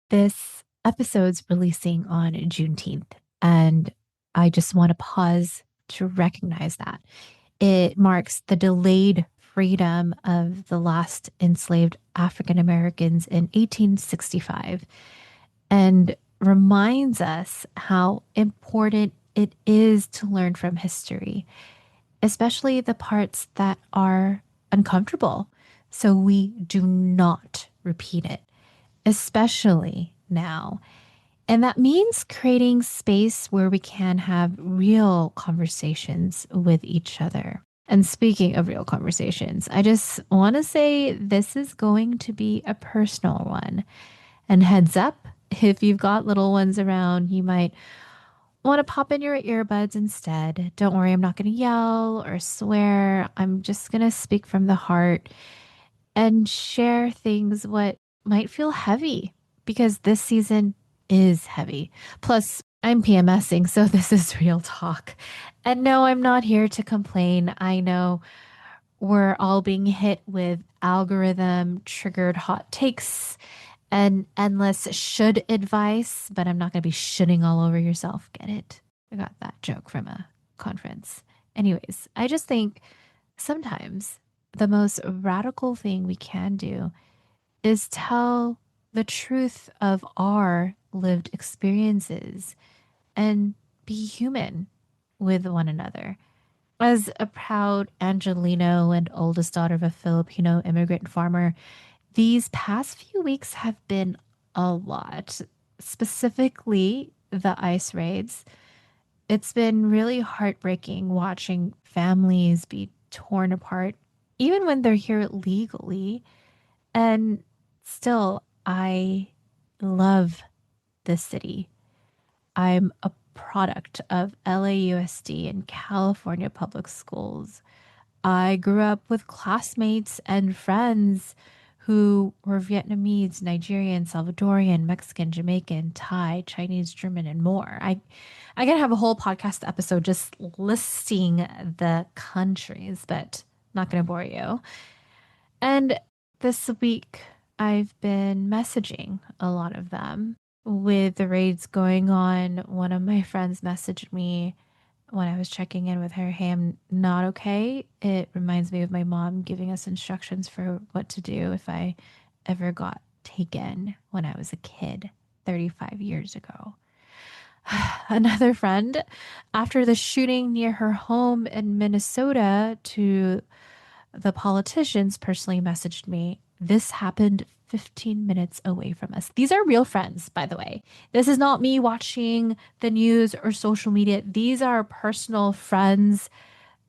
This episode's releasing on Juneteenth, and I just want to pause to recognize that. It marks the delayed freedom of the last enslaved African Americans in 1865 and reminds us how important it is to learn from history, especially the parts that are uncomfortable, so we do not repeat it, especially now. And that means creating space where we can have real conversations with each other. And speaking of real conversations, I just want to say this is going to be a personal one. And heads up, if you've got little ones around, you might want to pop in your earbuds instead. Don't worry, I'm not going to yell or swear. I'm just going to speak from the heart and share things what might feel heavy because this season is heavy. Plus, I'm PMSing, so this is real talk. And no, I'm not here to complain. I know we're all being hit with algorithm triggered hot takes and endless should advice, but I'm not going to be shitting all over yourself. Get it? I got that joke from a conference. Anyways, I just think sometimes the most radical thing we can do is tell the truth of our lived experiences and be human with one another. As a proud Angeleno and oldest daughter of a Filipino immigrant farmer, these past few weeks have been a lot, specifically the ICE raids. It's been really heartbreaking watching families be torn apart, even when they're here legally. And still, I love this city. I'm a product of LAUSD and California public schools. I grew up with classmates and friends who were Vietnamese, Nigerian, Salvadorian, Mexican, Jamaican, Thai, Chinese, German, and more. I can have a whole podcast episode just listing the countries, but not going to bore you. And this week, I've been messaging a lot of them. With the raids going on, one of my friends messaged me when I was checking in with her, hey, I'm not okay. It reminds me of my mom giving us instructions for what to do if I ever got taken when I was a kid 35 years ago. Another friend, after the shooting near her home in Minnesota, to the politicians personally messaged me. This happened 15 minutes away from us. These are real friends, by the way. This is not me watching the news or social media. These are personal friends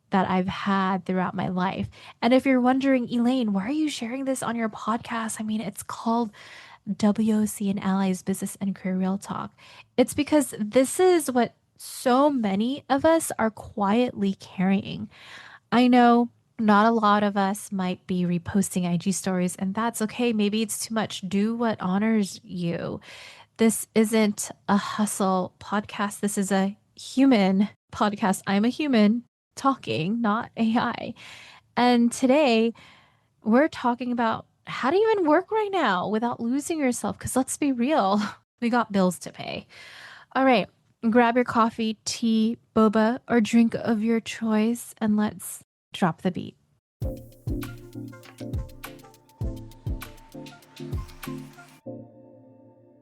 that I've had throughout my life. And if you're wondering, Elaine, why are you sharing this on your podcast? I mean, it's called WOC and Allies Business and Career Real Talk. It's because this is what so many of us are quietly carrying. I know not a lot of us might be reposting IG stories, and that's okay. Maybe it's too much. Do what honors you. This isn't a hustle podcast. This is a human podcast. I'm a human talking, not AI. And today we're talking about how to even work right now without losing yourself. Because let's be real, we got bills to pay. All right, grab your coffee, tea, boba, or drink of your choice, and let's drop the beat.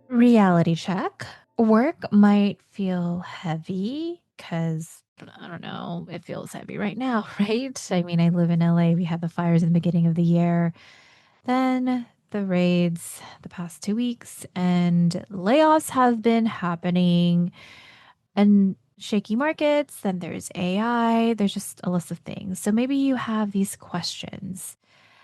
Reality check. Work might feel heavy because I don't know, it feels heavy right now, right? I mean, I live in LA. We had the fires in the beginning of the year, then the raids the past 2 weeks, and layoffs have been happening, and shaky markets. Then there's AI. There's just a list of things. So maybe you have these questions.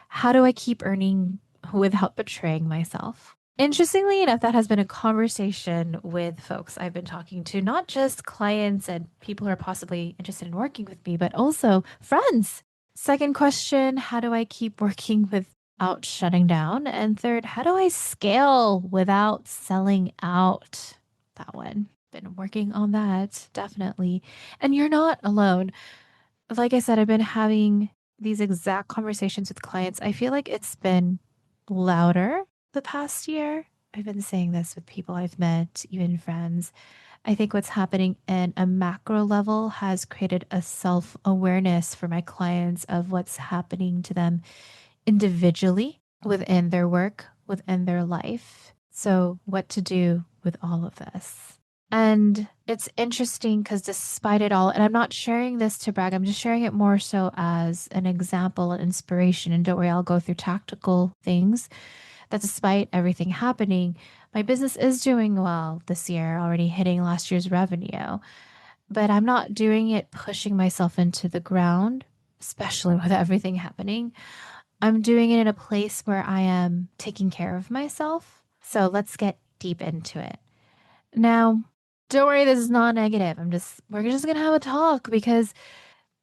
How do I keep earning without betraying myself? Interestingly enough, that has been a conversation with folks I've been talking to, not just clients and people who are possibly interested in working with me, but also friends. Second question, how do I keep working without shutting down? And third, how do I scale without selling out? That one. Been working on that, definitely. And you're not alone. Like I said, I've been having these exact conversations with clients. I feel like it's been louder the past year. I've been saying this with people I've met, even friends. I think what's happening in a macro level has created a self awareness for my clients of what's happening to them individually within their work, within their life. So, what to do with all of this. And it's interesting because despite it all, and I'm not sharing this to brag, I'm just sharing it more so as an example and inspiration. And don't worry, I'll go through tactical things that despite everything happening, my business is doing well this year, already hitting last year's revenue. But I'm not doing it pushing myself into the ground, especially with everything happening. I'm doing it in a place where I am taking care of myself. So let's get deep into it. Now, don't worry, this is not negative. We're just gonna have a talk because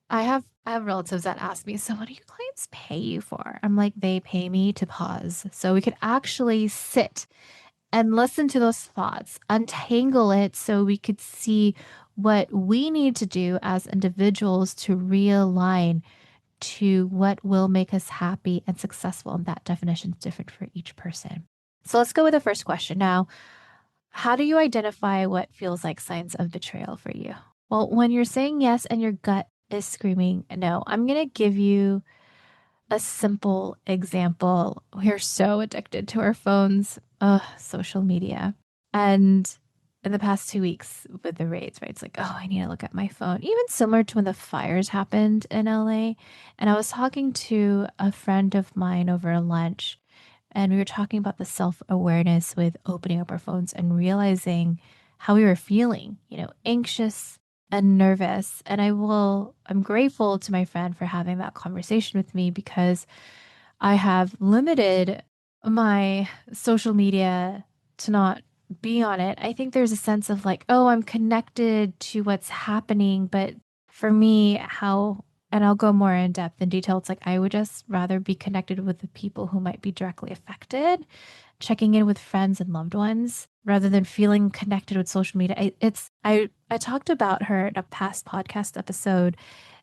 I have relatives that ask me, so what do your clients pay you for? I'm like, they pay me to pause. So we could actually sit and listen to those thoughts, untangle it so we could see what we need to do as individuals to realign to what will make us happy and successful. And that definition is different for each person. So let's go with the first question. Now, how do you identify what feels like signs of betrayal for you? Well, when you're saying yes and your gut is screaming no, I'm going to give you a simple example. We're so addicted to our phones, social media. And in the past 2 weeks with the raids, right? It's like, oh, I need to look at my phone. Even similar to when the fires happened in LA. And I was talking to a friend of mine over lunch, and we were talking about the self awareness with opening up our phones and realizing how we were feeling, anxious and nervous. And I'm grateful to my friend for having that conversation with me because I have limited my social media to not be on it. I think there's a sense of like, oh, I'm connected to what's happening. But for me, and I'll go more in depth and detail, it's like I would just rather be connected with the people who might be directly affected, checking in with friends and loved ones rather than feeling connected with social media. I talked about her in a past podcast episode,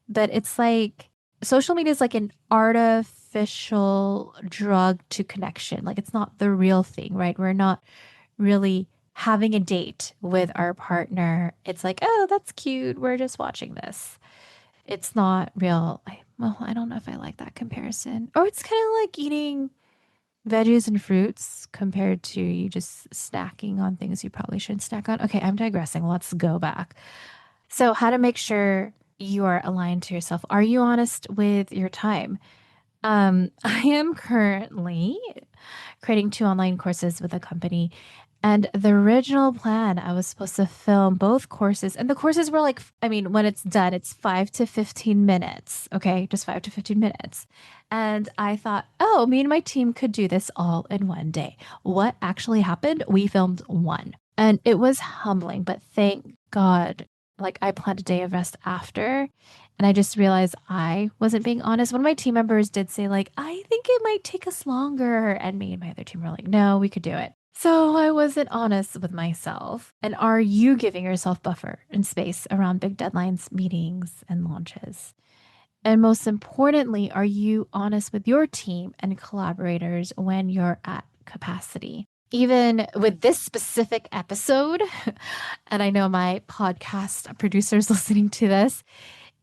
but it's like social media is like an artificial drug to connection. Like it's not the real thing, right? We're not really having a date with our partner. It's like, oh, that's cute. We're just watching this. It's not real. I don't know if I like that comparison. Or it's kind of like eating veggies and fruits compared to you just snacking on things you probably shouldn't snack on. Okay, I'm digressing. Let's go back. So, how to make sure you are aligned to yourself? Are you honest with your time? I am currently creating 2 online courses with a company. And the original plan, I was supposed to film both courses. And the courses were like, I mean, when it's done, it's 5 to 15 minutes. Okay. Just 5 to 15 minutes. And I thought, oh, me and my team could do this all in one day. What actually happened? We filmed one. And it was humbling, but thank God, like I planned a day of rest after. And I just realized I wasn't being honest. One of my team members did say, like, I think it might take us longer. And me and my other team were like, no, we could do it. So I wasn't honest with myself. And are you giving yourself buffer and space around big deadlines, meetings, and launches? And most importantly, are you honest with your team and collaborators when you're at capacity? Even with this specific episode, and I know my podcast producers listening to this,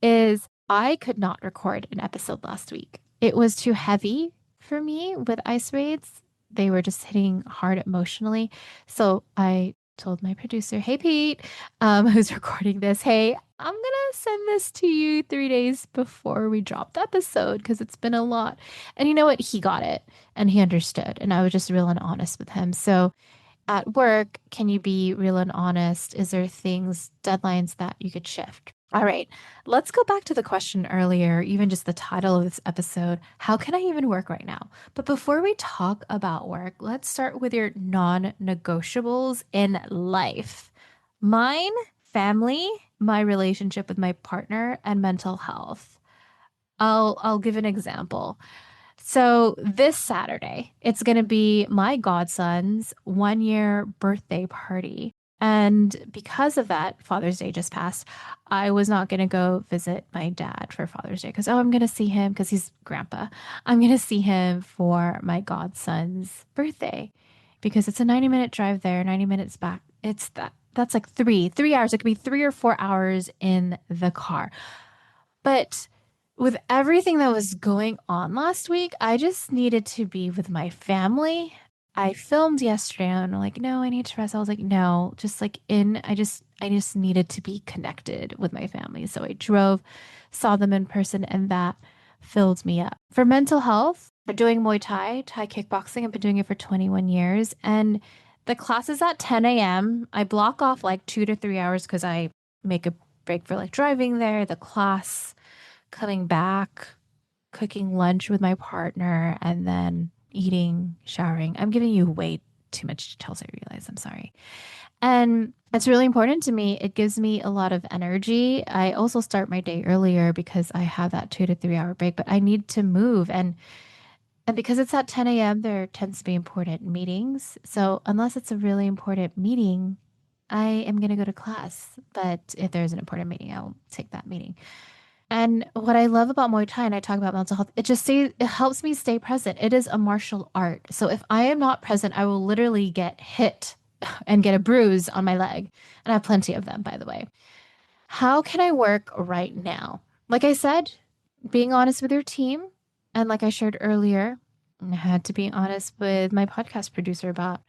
is I could not record an episode last week. It was too heavy for me with ice raids. They were just hitting hard emotionally. So I told my producer, hey, Pete, who's recording this, hey, I'm going to send this to you 3 days before we drop the episode because it's been a lot. And you know what? He got it and he understood. And I was just real and honest with him. So at work, can you be real and honest? Is there things, deadlines that you could shift? All right, let's go back to the question earlier, even just the title of this episode. How can I even work right now? But before we talk about work, let's start with your non negotiables in life. Mine, family, my relationship with my partner, and mental health. I'll give an example. So this Saturday, it's going to be my godson's 1 year birthday party. And because of that, Father's Day just passed. I was not going to go visit my dad for Father's Day because, oh, I'm going to see him because he's grandpa. I'm going to see him for my godson's birthday because it's a 90-minute drive there, 90 minutes back. That's like 3 hours. It could be 3 or 4 hours in the car. But with everything that was going on last week, I just needed to be with my family. I filmed yesterday and I'm like, no, I need to rest. I was like, no, just like I just needed to be connected with my family. So I drove, saw them in person, and that filled me up. For mental health, I'm doing Muay Thai, Thai kickboxing. I've been doing it for 21 years. And the class is at 10 a.m. I block off like 2 to 3 hours because I make a break for like driving there, the class, coming back, cooking lunch with my partner, and then eating, showering. I'm giving you way too much details, I realize. I'm sorry. And it's really important to me. It gives me a lot of energy. I also start my day earlier because I have that 2 to 3 hour break, but I need to move. And because it's at 10 a.m., there tends to be important meetings. So unless it's a really important meeting, I am going to go to class. But if there's an important meeting, I'll take that meeting. And what I love about Muay Thai, and I talk about mental health, it helps me stay present. It is a martial art. So if I am not present, I will literally get hit and get a bruise on my leg. And I have plenty of them, by the way. How can I work right now? Like I said, being honest with your team. And like I shared earlier, I had to be honest with my podcast producer about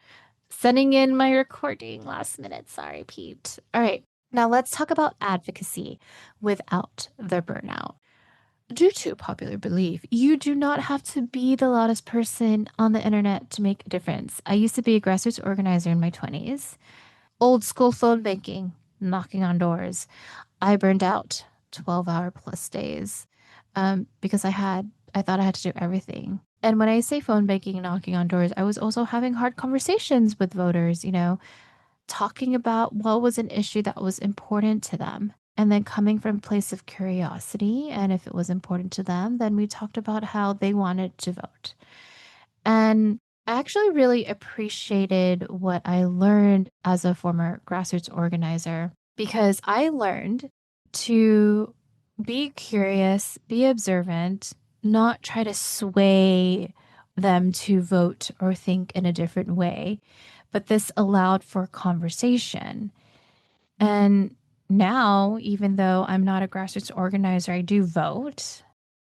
sending in my recording last minute. Sorry, Pete. All right. Now let's talk about advocacy without the burnout. Due to popular belief, you do not have to be the loudest person on the internet to make a difference. I used to be a grassroots organizer in my 20s, old school phone banking, knocking on doors. I burned out 12-hour plus days because I thought I had to do everything. And when I say phone banking and knocking on doors, I was also having hard conversations with voters, talking about what was an issue that was important to them. And then coming from a place of curiosity. And if it was important to them, then we talked about how they wanted to vote. And I actually really appreciated what I learned as a former grassroots organizer because I learned to be curious, be observant, not try to sway them to vote or think in a different way. But this allowed for conversation. And now, even though I'm not a grassroots organizer, I do vote.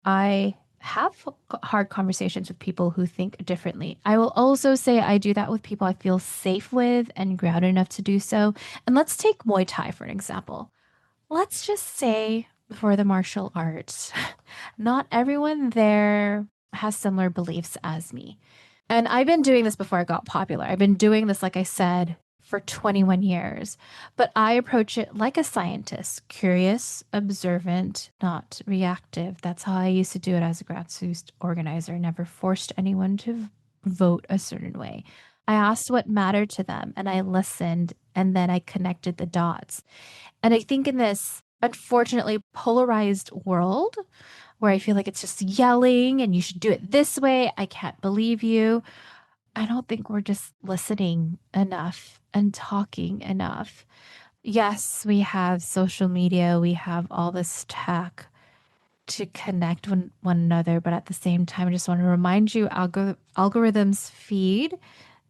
I have hard conversations with people who think differently. I will also say I do that with people I feel safe with and grounded enough to do so. And let's take Muay Thai for an example. Let's just say for the martial arts, not everyone there has similar beliefs as me. And I've been doing this before I got popular. I've been doing this, like I said, for 21 years. But I approach it like a scientist, curious, observant, not reactive. That's how I used to do it as a grassroots organizer. Never forced anyone to vote a certain way. I asked what mattered to them and I listened and then I connected the dots. And I think in this unfortunately polarized world, where I feel like it's just yelling and you should do it this way. I can't believe you. I don't think we're just listening enough and talking enough. Yes, we have social media, we have all this tech to connect one another, but at the same time, I just want to remind you algorithms feed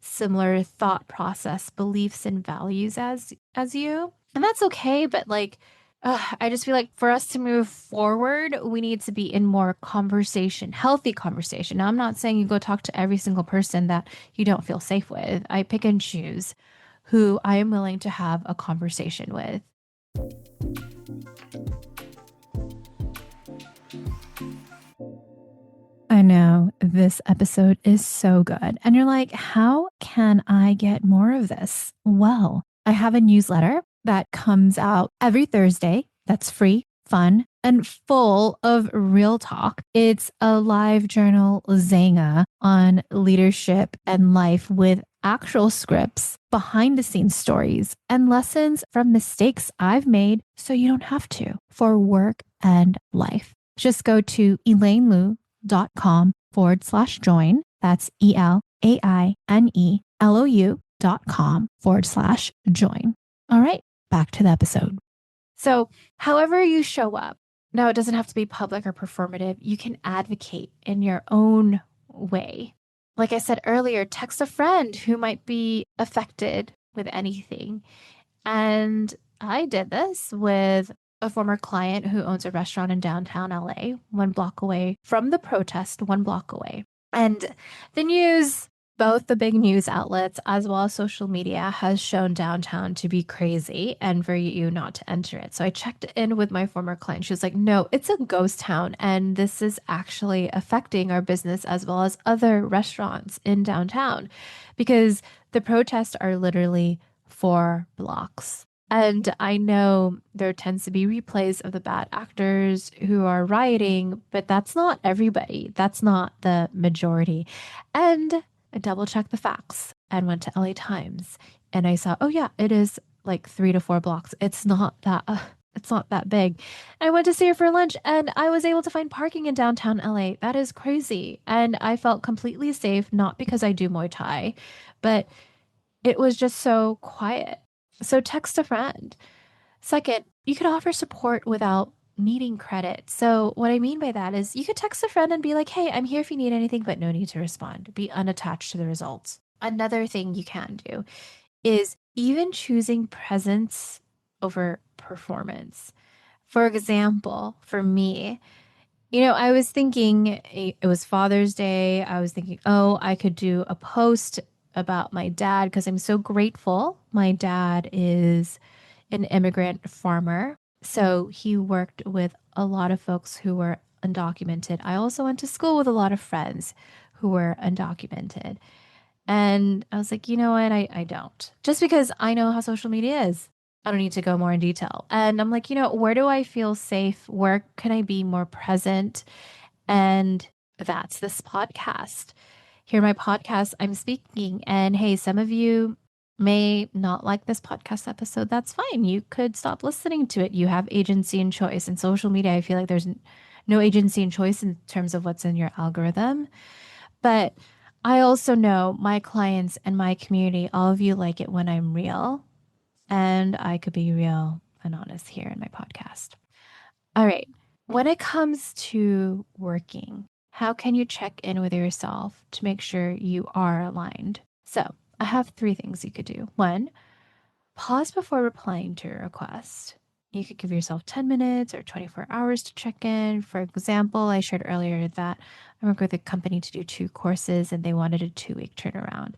similar thought process, beliefs, and values as you. And that's okay, but like I just feel like for us to move forward, we need to be in more conversation, healthy conversation. Now, I'm not saying you go talk to every single person that you don't feel safe with. I pick and choose who I am willing to have a conversation with. I know this episode is so good. And you're like, how can I get more of this? Well, I have a newsletter that comes out every Thursday that's free, fun, and full of real talk. It's a live journal Zanga on leadership and life with actual scripts, behind the scenes stories, and lessons from mistakes I've made so you don't have to for work and life. Just go to elainelou.com/join. That's ELAINELOU.com/join. All right, back to the episode. So, however you show up, now it doesn't have to be public or performative. You can advocate in your own way. like I said earlier, text a friend who might be affected with anything. And I did this with a former client who owns a restaurant in downtown LA, 1 block away from the protest, 1 block away. And the news, both the big news outlets as well as social media, has shown downtown to be crazy and for you not to enter it. So I checked in with my former client. She was like, no, it's a ghost town. And this is actually affecting our business as well as other restaurants in downtown because the protests are literally 4 blocks. And I know there tends to be replays of the bad actors who are rioting, but that's not everybody. That's not the majority. And I double checked the facts and went to LA Times and I saw, oh yeah, it is like 3 to 4 blocks. It's not that big. I went to see her for lunch and I was able to find parking in downtown LA. That is crazy. And I felt completely safe, not because I do Muay Thai, but it was just so quiet. So text a friend. Second, you could offer support without needing credit. So what I mean by that is you could text a friend and be like, hey, I'm here if you need anything, but no need to respond. Be unattached to the results. Another thing you can do is even choosing presence over performance. For example, for me, I was thinking it was Father's Day. I was thinking, oh, I could do a post about my dad because I'm so grateful. My dad is an immigrant farmer. So he worked with a lot of folks who were undocumented. I also went to school with a lot of friends who were undocumented. And I was like, you know what? I don't. Just because I know how social media is. I don't need to go more in detail. And I'm like, where do I feel safe? Where can I be more present? And that's this podcast. Here, my podcast, I'm speaking. And hey, some of you may not like this podcast episode. That's fine. You could stop listening to it. You have agency and choice. In social media, I feel like there's no agency and choice in terms of what's in your algorithm. But I also know my clients and my community, all of you like it when I'm real. And I could be real and honest here in my podcast. All right. When it comes to working, how can you check in with yourself to make sure you are aligned? So, I have 3 things you could do. One, pause before replying to a request. You could give yourself 10 minutes or 24 hours to check in. For example, I shared earlier that I worked with a company to do 2 courses and they wanted a 2-week turnaround.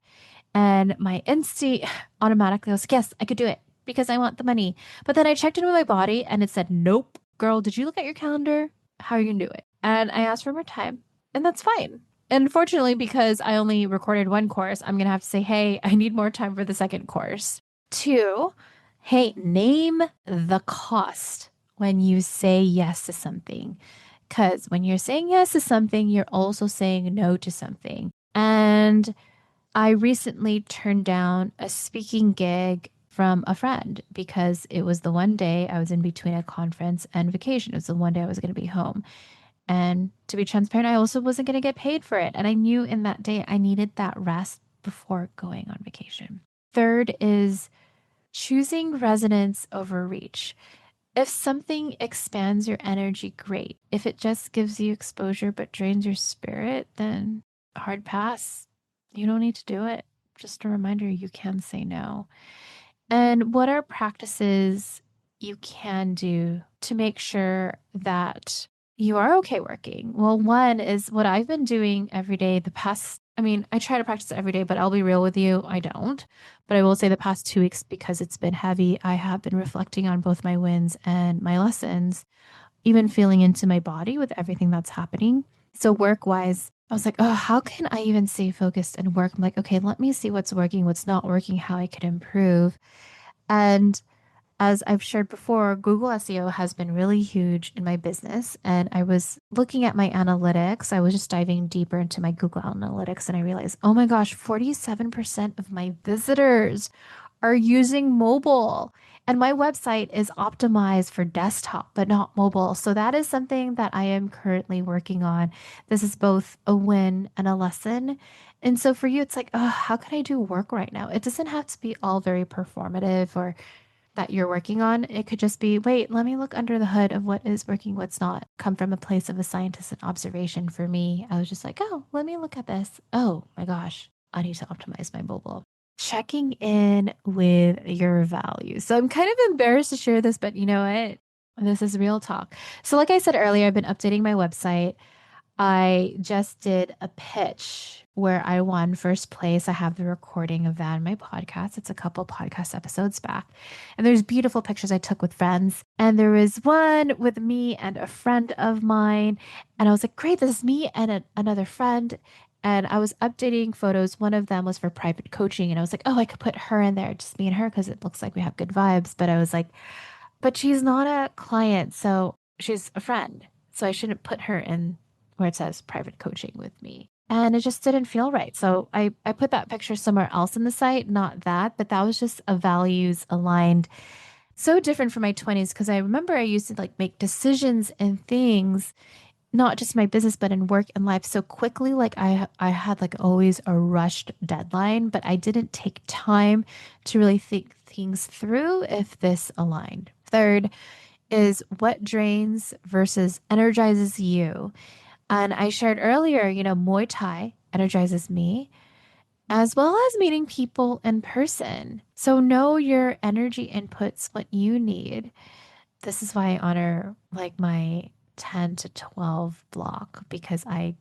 And my instinct automatically was, yes, I could do it because I want the money. But then I checked in with my body and it said, nope, girl, did you look at your calendar? How are you going to do it? And I asked for more time, and that's fine. And fortunately, because I only recorded 1 course, I'm going to have to say, hey, I need more time for the second course. 2, hey, name the cost when you say yes to something. Because when you're saying yes to something, you're also saying no to something. And I recently turned down a speaking gig from a friend because it was the one day I was in between a conference and vacation. It was the one day I was going to be home. And to be transparent, I also wasn't going to get paid for it. And I knew in that day I needed that rest before going on vacation. Third is choosing resonance over reach. If something expands your energy, great. If it just gives you exposure but drains your spirit, then hard pass. You don't need to do it. Just a reminder you can say no. And what are practices you can do to make sure that you are okay working? Well, one is what I've been doing every day I try to practice it every day, but I'll be real with you, I don't. But I will say the past 2 weeks, because it's been heavy, I have been reflecting on both my wins and my lessons, even feeling into my body with everything that's happening. So work wise, I was like, oh, how can I even stay focused and work? I'm like, okay, let me see what's working, what's not working, how I could improve. And as I've shared before, Google SEO has been really huge in my business. And I was looking at my analytics. I was just diving deeper into my Google Analytics and I realized, oh my gosh, 47% of my visitors are using mobile. And my website is optimized for desktop, but not mobile. So that is something that I am currently working on. This is both a win and a lesson. And so for you, it's like, oh, how can I do work right now? It doesn't have to be all very performative or that you're working on. It could just be, wait, let me look under the hood of what is working, what's not. Come from a place of a scientist and observation for me. I was just like, oh, let me look at this. Oh my gosh, I need to optimize my mobile. Checking in with your values. So I'm kind of embarrassed to share this, but you know what? This is real talk. So, like I said earlier, I've been updating my website. I just did a pitch where I won first place. I have the recording of that in my podcast. It's a couple podcast episodes back. And there's beautiful pictures I took with friends. And there was one with me and a friend of mine. And I was like, great, this is me and another friend. And I was updating photos. One of them was for private coaching. And I was like, oh, I could put her in there, just me and her, because it looks like we have good vibes. But I was like, but she's not a client. So she's a friend. So I shouldn't put her in where it says private coaching with me. And it just didn't feel right. So I put that picture somewhere else in the site, not that, but that was just a values aligned. So different from my 20s because I remember I used to like make decisions and things, not just my business, but in work and life so quickly. Like I had like always a rushed deadline, but I didn't take time to really think things through if this aligned. Third is what drains versus energizes you. And I shared earlier, Muay Thai energizes me as well as meeting people in person. So know your energy inputs, what you need. This is why I honor like my 10 to 12 block because I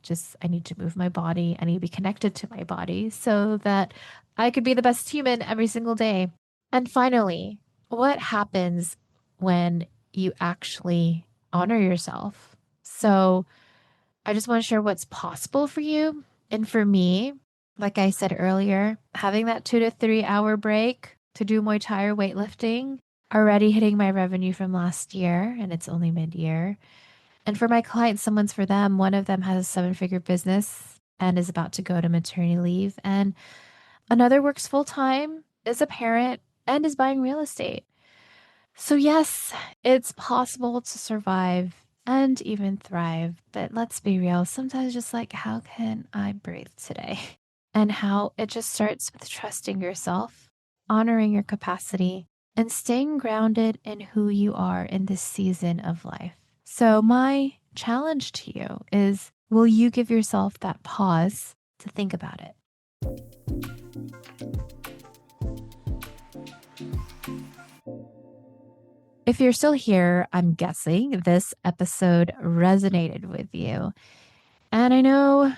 need to move my body. I need to be connected to my body so that I could be the best human every single day. And finally, what happens when you actually honor yourself? So, I just want to share what's possible for you. And for me, like I said earlier, having that 2 to 3 hour break to do Muay Thai or weightlifting, already hitting my revenue from last year, and it's only mid year. And for my clients, someone's for them. One of them has a 7-figure business and is about to go to maternity leave. And another works full time, is a parent, and is buying real estate. So, yes, it's possible to survive and even thrive. But let's be real, sometimes just like, how can I breathe today? And how it just starts with trusting yourself, honoring your capacity, and staying grounded in who you are in this season of life. So, my challenge to you is will you give yourself that pause to think about it? If you're still here, I'm guessing this episode resonated with you. And I know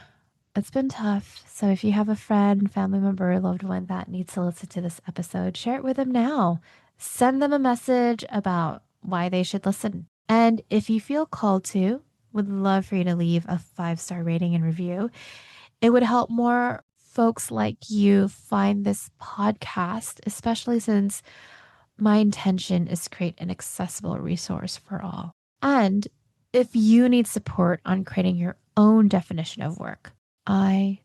it's been tough. So if you have a friend, family member, or loved one that needs to listen to this episode, share it with them now. Send them a message about why they should listen. And if you feel called to, would love for you to leave a 5-star rating and review. It would help more folks like you find this podcast, especially since my intention is to create an accessible resource for all. And if you need support on creating your own definition of work, I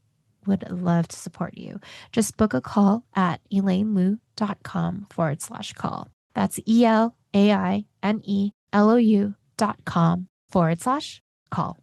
would love to support you. Just book a call at elainelou.com/call. That's ELAINELOU.com/call.